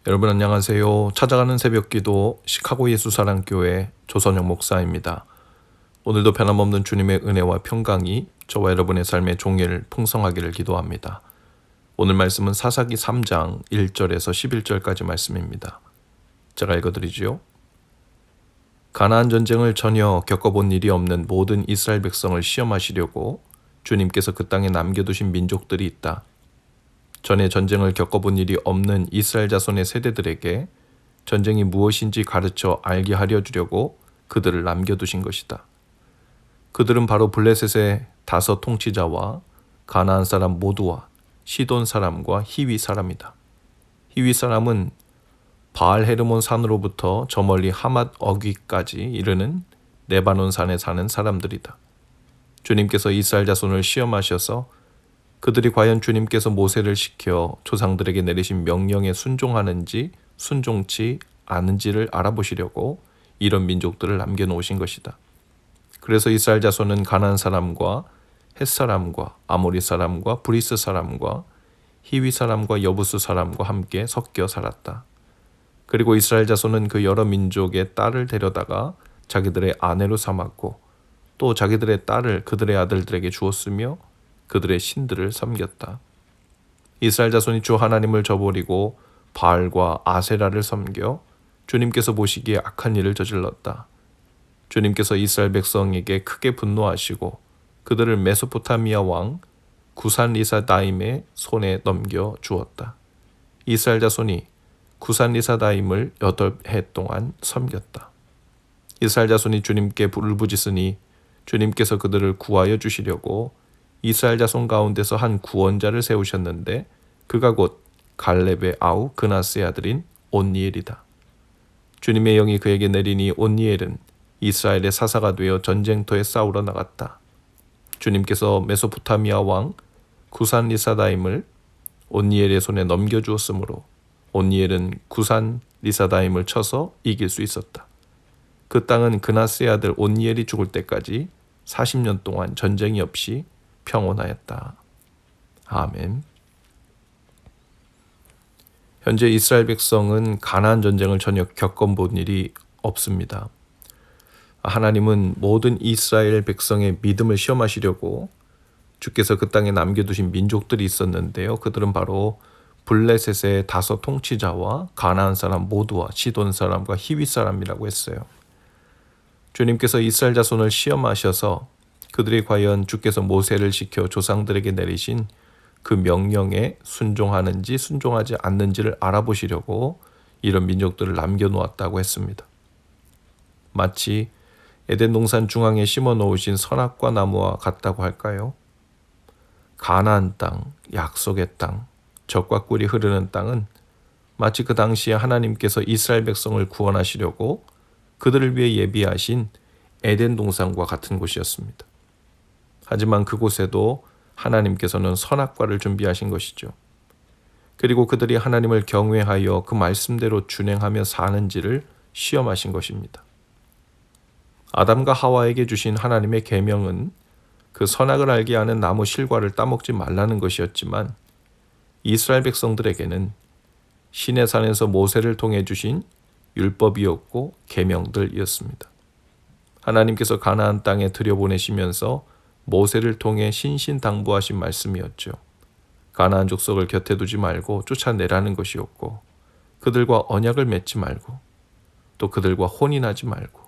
여러분 안녕하세요. 찾아가는 새벽기도 시카고 예수사랑교회 조선영 목사입니다. 오늘도 변함없는 주님의 은혜와 평강이 저와 여러분의 삶의 종일 풍성하기를 기도합니다. 오늘 말씀은 사사기 3장 1절에서 11절까지 말씀입니다. 제가 읽어드리지요. 가나안 전쟁을 전혀 겪어본 일이 없는 모든 이스라엘 백성을 시험하시려고 주님께서 그 땅에 남겨두신 민족들이 있다. 전에 전쟁을 겪어본 일이 없는 이스라엘 자손의 세대들에게 전쟁이 무엇인지 가르쳐 알게 하려 주려고 그들을 남겨두신 것이다. 그들은 바로 블레셋의 다섯 통치자와 가나안 사람 모두와 시돈 사람과 히위 사람이다. 히위 사람은 바알 헤르몬 산으로부터 저 멀리 하맛 어귀까지 이르는 레바논 산에 사는 사람들이다. 주님께서 이스라엘 자손을 시험하셔서 그들이 과연 주님께서 모세를 시켜 조상들에게 내리신 명령에 순종하는지 순종치 않은지를 알아보시려고 이런 민족들을 남겨놓으신 것이다. 그래서 이스라엘 자손은 가나안 사람과 헷 사람과 아모리 사람과 브리스 사람과 히위 사람과 여부스 사람과 함께 섞여 살았다. 그리고 이스라엘 자손은 그 여러 민족의 딸을 데려다가 자기들의 아내로 삼았고 또 자기들의 딸을 그들의 아들들에게 주었으며 그들의 신들을 섬겼다. 이스라엘 자손이 주 하나님을 저버리고 바알과 아세라를 섬겨 주님께서 보시기에 악한 일을 저질렀다. 주님께서 이스라엘 백성에게 크게 분노하시고 그들을 메소포타미아 왕 구산 리사다임의 손에 넘겨 주었다. 이스라엘 자손이 구산 리사다임을 8해 동안 섬겼다. 이스라엘 자손이 주님께 울부짖으니 주님께서 그들을 구하여 주시려고 이스라엘 자손 가운데서 한 구원자를 세우셨는데 그가 곧 갈렙의 아우 그나스의 아들인 온니엘이다. 주님의 영이 그에게 내리니 온니엘은 이스라엘의 사사가 되어 전쟁터에 싸우러 나갔다. 주님께서 메소포타미아 왕 구산 리사다임을 온니엘의 손에 넘겨주었으므로 온니엘은 구산 리사다임을 쳐서 이길 수 있었다. 그 땅은 그나스의 아들 온니엘이 죽을 때까지 40년 동안 전쟁이 없이 평온하였다. 아멘. 현재 이스라엘 백성은 가나안 전쟁을 전혀 겪어본 일이 없습니다. 하나님은 모든 이스라엘 백성의 믿음을 시험하시려고 주께서 그 땅에 남겨두신 민족들이 있었는데요. 그들은 바로 블레셋의 다섯 통치자와 가나안 사람 모두와 시돈 사람과 히위 사람이라고 했어요. 주님께서 이스라엘 자손을 시험하셔서 그들이 과연 주께서 모세를 시켜 조상들에게 내리신 그 명령에 순종하는지 순종하지 않는지를 알아보시려고 이런 민족들을 남겨놓았다고 했습니다. 마치 에덴 동산 중앙에 심어 놓으신 선악과 나무와 같다고 할까요? 가나안 땅, 약속의 땅, 젖과 꿀이 흐르는 땅은 마치 그 당시에 하나님께서 이스라엘 백성을 구원하시려고 그들을 위해 예비하신 에덴 동산과 같은 곳이었습니다. 하지만 그곳에도 하나님께서는 선악과를 준비하신 것이죠. 그리고 그들이 하나님을 경외하여 그 말씀대로 준행하며 사는지를 시험하신 것입니다. 아담과 하와에게 주신 하나님의 계명은 그 선악을 알게 하는 나무 실과를 따먹지 말라는 것이었지만 이스라엘 백성들에게는 시내산에서 모세를 통해 주신 율법이었고 계명들이었습니다. 하나님께서 가나안 땅에 들여보내시면서 모세를 통해 신신당부하신 말씀이었죠. 가나안 족속을 곁에 두지 말고 쫓아내라는 것이었고 그들과 언약을 맺지 말고 또 그들과 혼인하지 말고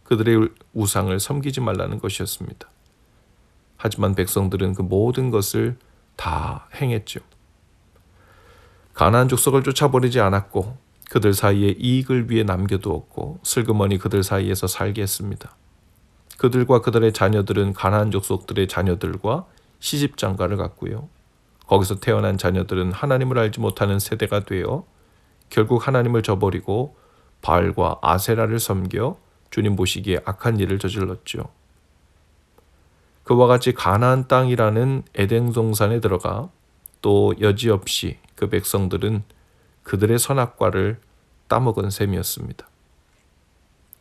그들의 우상을 섬기지 말라는 것이었습니다. 하지만 백성들은 그 모든 것을 다 행했죠. 가나안 족속을 쫓아버리지 않았고 그들 사이에 이익을 위해 남겨두었고 슬그머니 그들 사이에서 살게 했습니다. 그들과 그들의 자녀들은 가나안 족속들의 자녀들과 시집장가를 갔고요. 거기서 태어난 자녀들은 하나님을 알지 못하는 세대가 되어 결국 하나님을 저버리고 바알과 아세라를 섬겨 주님 보시기에 악한 일을 저질렀죠. 그와 같이 가나안 땅이라는 에덴 동산에 들어가 또 여지없이 그 백성들은 그들의 선악과를 따먹은 셈이었습니다.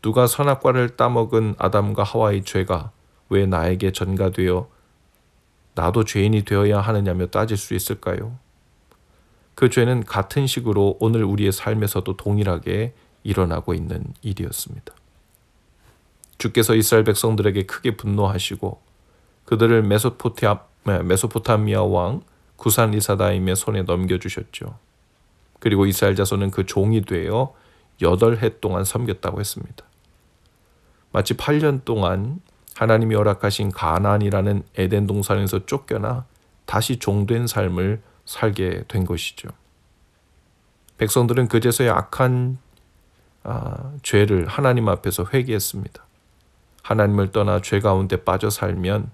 누가 선악과를 따먹은 아담과 하와의 죄가 왜 나에게 전가되어 나도 죄인이 되어야 하느냐며 따질 수 있을까요? 그 죄는 같은 식으로 오늘 우리의 삶에서도 동일하게 일어나고 있는 일이었습니다. 주께서 이스라엘 백성들에게 크게 분노하시고 그들을 메소포타미아 왕 구산 리사다임의 손에 넘겨주셨죠. 그리고 이스라엘 자손은 그 종이 되어 8해 동안 섬겼다고 했습니다. 마치 8년 동안 하나님이 허락하신 가나안이라는 에덴 동산에서 쫓겨나 다시 종된 삶을 살게 된 것이죠. 백성들은 그제서야 악한 죄를 하나님 앞에서 회개했습니다. 하나님을 떠나 죄 가운데 빠져 살면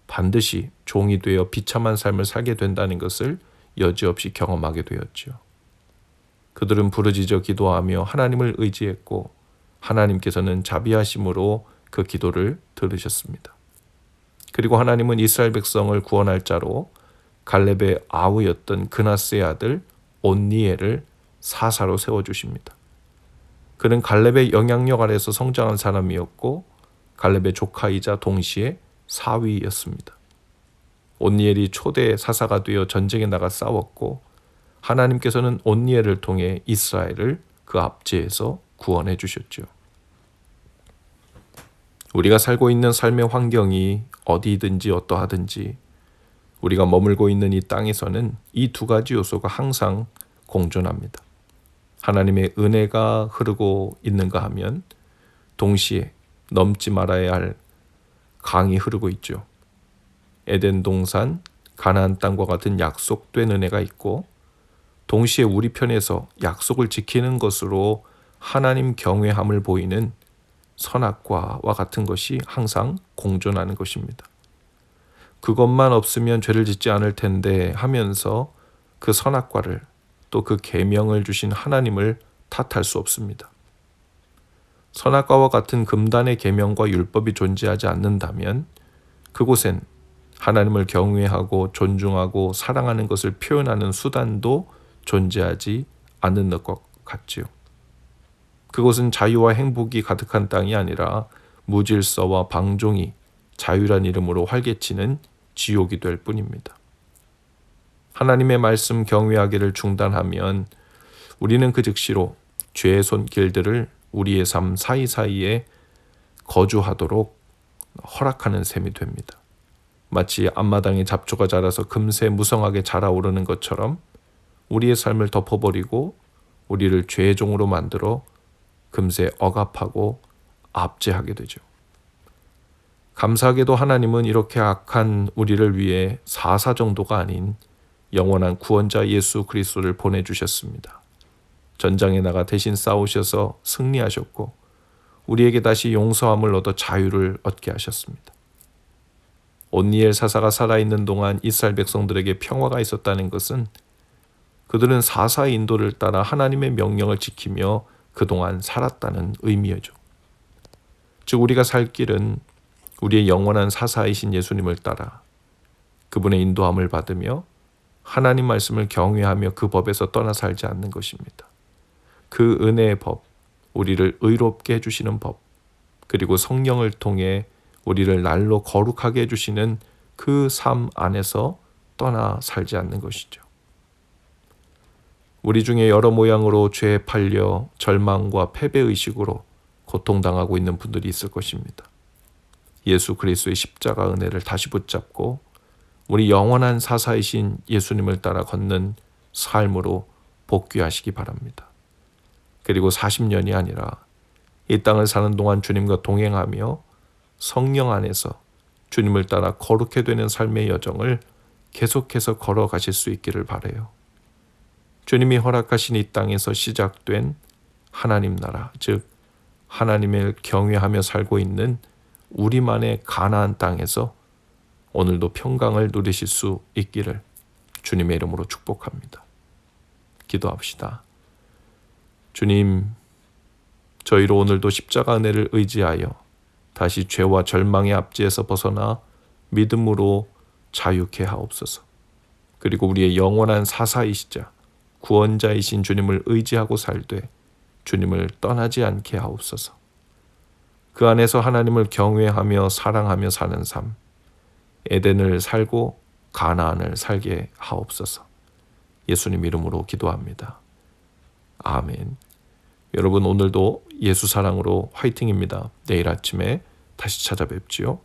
반드시 종이 되어 비참한 삶을 살게 된다는 것을 여지없이 경험하게 되었죠. 그들은 부르짖어 기도하며 하나님을 의지했고 하나님께서는 자비하심으로 그 기도를 들으셨습니다. 그리고 하나님은 이스라엘 백성을 구원할 자로 갈렙의 아우였던 그나스의 아들 온니엘을 사사로 세워주십니다. 그는 갈렙의 영향력 아래서 성장한 사람이었고 갈렙의 조카이자 동시에 사위였습니다. 온니엘이 초대 사사가 되어 전쟁에 나가 싸웠고 하나님께서는 온니엘을 통해 이스라엘을 그 압제에서 구원해 주셨죠. 우리가 살고 있는 삶의 환경이 어디든지 어떠하든지 우리가 머물고 있는 이 땅에서는 이 두 가지 요소가 항상 공존합니다. 하나님의 은혜가 흐르고 있는가 하면 동시에 넘지 말아야 할 강이 흐르고 있죠. 에덴 동산, 가나안 땅과 같은 약속된 은혜가 있고 동시에 우리 편에서 약속을 지키는 것으로 하나님 경외함을 보이는 선악과와 같은 것이 항상 공존하는 것입니다. 그것만 없으면 죄를 짓지 않을 텐데 하면서 그 선악과를 또 그 계명을 주신 하나님을 탓할 수 없습니다. 선악과와 같은 금단의 계명과 율법이 존재하지 않는다면 그곳엔 하나님을 경외하고 존중하고 사랑하는 것을 표현하는 수단도 존재하지 않는 것 같지요. 그곳은 자유와 행복이 가득한 땅이 아니라 무질서와 방종이 자유란 이름으로 활개치는 지옥이 될 뿐입니다. 하나님의 말씀 경외하기를 중단하면 우리는 그 즉시로 죄의 손길들을 우리의 삶 사이사이에 거주하도록 허락하는 셈이 됩니다. 마치 앞마당에 잡초가 자라서 금세 무성하게 자라오르는 것처럼 우리의 삶을 덮어버리고 우리를 죄의 종으로 만들어 금세 억압하고 압제하게 되죠. 감사하게도 하나님은 이렇게 악한 우리를 위해 사사 정도가 아닌 영원한 구원자 예수 그리스도를 보내주셨습니다. 전장에 나가 대신 싸우셔서 승리하셨고 우리에게 다시 용서함을 얻어 자유를 얻게 하셨습니다. 온니엘 사사가 살아있는 동안 이스라엘 백성들에게 평화가 있었다는 것은 그들은 사사의 인도를 따라 하나님의 명령을 지키며 그동안 살았다는 의미죠. 즉 우리가 살 길은 우리의 영원한 사사이신 예수님을 따라 그분의 인도함을 받으며 하나님 말씀을 경외하며 그 법에서 떠나 살지 않는 것입니다. 그 은혜의 법, 우리를 의롭게 해주시는 법, 그리고 성령을 통해 우리를 날로 거룩하게 해주시는 그 삶 안에서 떠나 살지 않는 것이죠. 우리 중에 여러 모양으로 죄에 팔려 절망과 패배의식으로 고통당하고 있는 분들이 있을 것입니다. 예수 그리스도의 십자가 은혜를 다시 붙잡고 우리 영원한 사사이신 예수님을 따라 걷는 삶으로 복귀하시기 바랍니다. 그리고 40년이 아니라 이 땅을 사는 동안 주님과 동행하며 성령 안에서 주님을 따라 거룩해 되는 삶의 여정을 계속해서 걸어가실 수 있기를 바라요. 주님이 허락하신 이 땅에서 시작된 하나님 나라, 즉 하나님을 경외하며 살고 있는 우리만의 가나안 땅에서 오늘도 평강을 누리실 수 있기를 주님의 이름으로 축복합니다. 기도합시다. 주님, 저희로 오늘도 십자가 은혜를 의지하여 다시 죄와 절망의 압제에서 벗어나 믿음으로 자유케 하옵소서. 그리고 우리의 영원한 사사이시자 구원자이신 주님을 의지하고 살되 주님을 떠나지 않게 하옵소서. 그 안에서 하나님을 경외하며 사랑하며 사는 삶, 에덴을 살고 가나안을 살게 하옵소서. 예수님 이름으로 기도합니다. 아멘. 여러분 오늘도 예수 사랑으로 화이팅입니다. 내일 아침에 다시 찾아뵙지요.